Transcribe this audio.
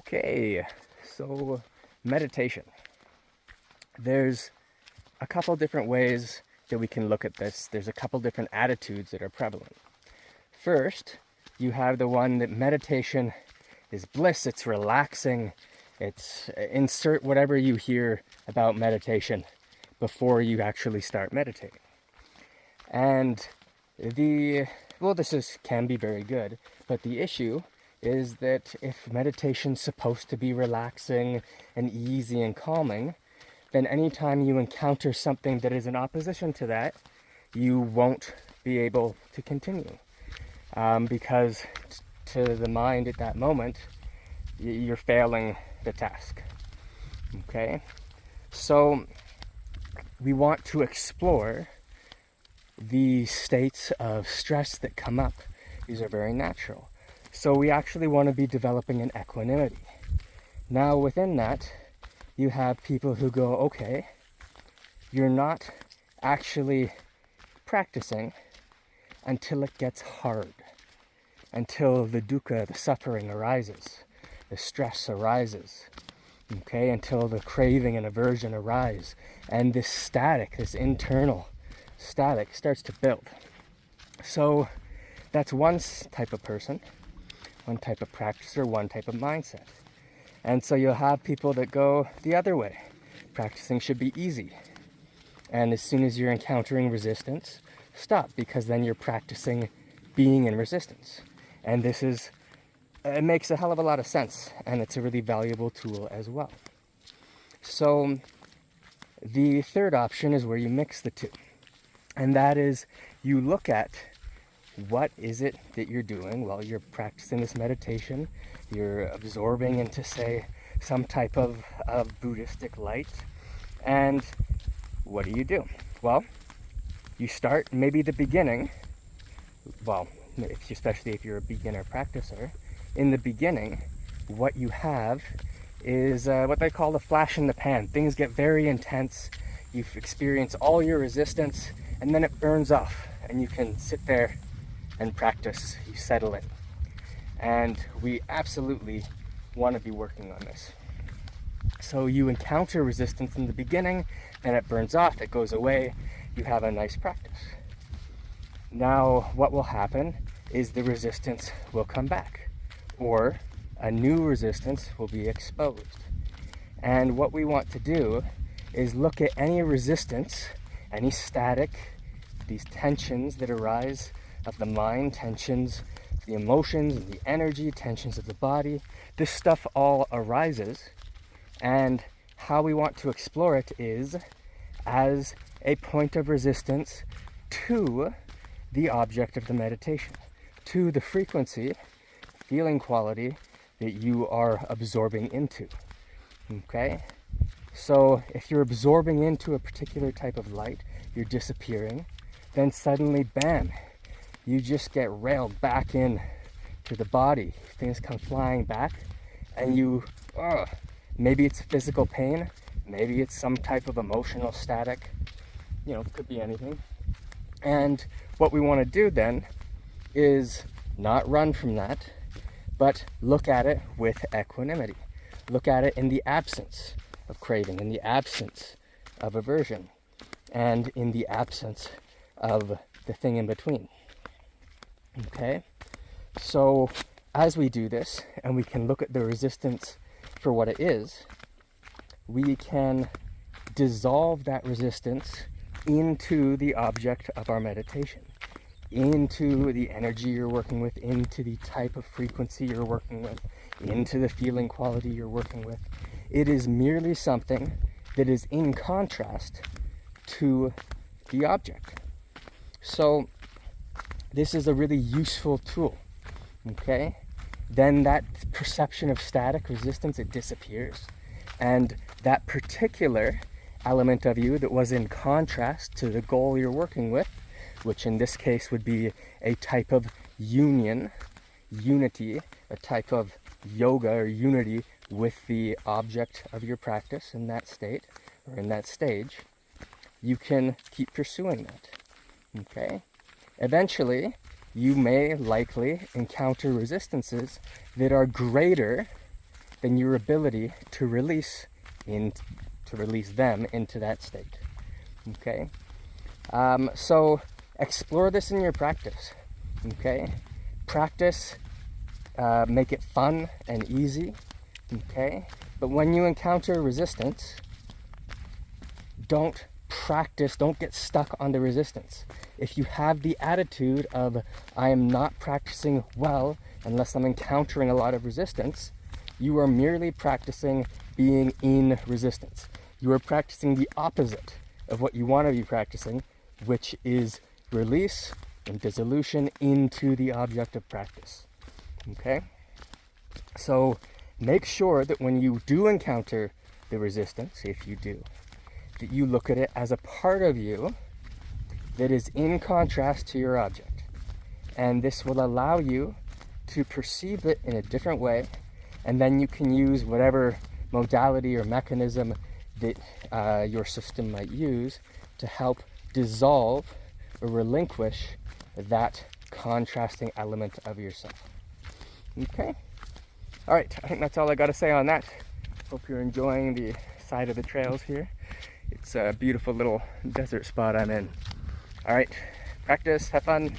Okay, so meditation. There's a couple different ways that we can look at this. There's a couple different attitudes that are prevalent. First, you have the one that meditation is bliss, it's relaxing, it's insert whatever you hear about meditation before you actually start meditating. And this can be very good, but the issue is that if meditation's supposed to be relaxing and easy and calming, then anytime you encounter something that is in opposition to that, you won't be able to continue. Because to the mind at that moment, you're failing the task. Okay? So we want to explore the states of stress that come up. These are very natural. So we actually want to be developing an equanimity. Now within that, you have people who go, okay, you're not actually practicing until it gets hard, until the dukkha, the suffering arises, the stress arises, okay, until the craving and aversion arise, and this static, this internal static starts to build. So that's one type of person, one type of practicer, one type of mindset. And so you'll have people that go the other way. Practicing should be easy. And as soon as you're encountering resistance, stop, because then you're practicing being in resistance. And it makes a hell of a lot of sense, and it's a really valuable tool as well. So the third option is where you mix the two. And that is, you look at what is it that you're doing while you're practicing this meditation. You're absorbing into, say, some type of Buddhistic light. And what do? Well, you start maybe the beginning. Well, especially if you're a beginner practicer. In the beginning, what you have is what they call the flash in the pan. Things get very intense. You experience all your resistance, and then it burns off, and you can sit there and practice, you settle in. And we absolutely want to be working on this. So you encounter resistance in the beginning, and it burns off, it goes away, you have a nice practice. Now what will happen is the resistance will come back, or a new resistance will be exposed. And what we want to do is look at any resistance, any static, these tensions that arise of the mind, tensions, the emotions, the energy, tensions of the body. This stuff all arises, and how we want to explore it is as a point of resistance to the object of the meditation, to the frequency, feeling quality that you are absorbing into. Okay? So if you're absorbing into a particular type of light, you're disappearing, then suddenly, bam, you just get railed back in to the body. Things come flying back, and maybe it's physical pain, maybe it's some type of emotional static, could be anything. And what we want to do then is not run from that, but look at it with equanimity. Look at it in the absence of craving, in the absence of aversion, and in the absence of the thing in between. Okay? So as we do this, and we can look at the resistance for what it is, we can dissolve that resistance into the object of our meditation, into the energy you're working with, into the type of frequency you're working with, into the feeling quality you're working with. It is merely something that is in contrast to the object. So this is a really useful tool, okay? Then that perception of static resistance, it disappears. And that particular element of you that was in contrast to the goal you're working with, which in this case would be a type of unity, a type of yoga or unity with the object of your practice in that state, or in that stage, you can keep pursuing that, okay? Eventually, you may likely encounter resistances that are greater then your ability to release them into that state. Okay, so explore this in your practice. Okay, practice, make it fun and easy. Okay, but when you encounter resistance, don't get stuck on the resistance. If you have the attitude of, I am not practicing well unless I'm encountering a lot of resistance, you are merely practicing being in resistance. You are practicing the opposite of what you want to be practicing, which is release and dissolution into the object of practice. Okay? So make sure that when you do encounter the resistance, if you do, that you look at it as a part of you that is in contrast to your object. And this will allow you to perceive it in a different way, and then you can use whatever modality or mechanism that your system might use to help dissolve or relinquish that contrasting element of yourself. Okay? All right, I think that's all I got to say on that. Hope you're enjoying the side of the trails here. It's a beautiful little desert spot I'm in. All right, practice, have fun.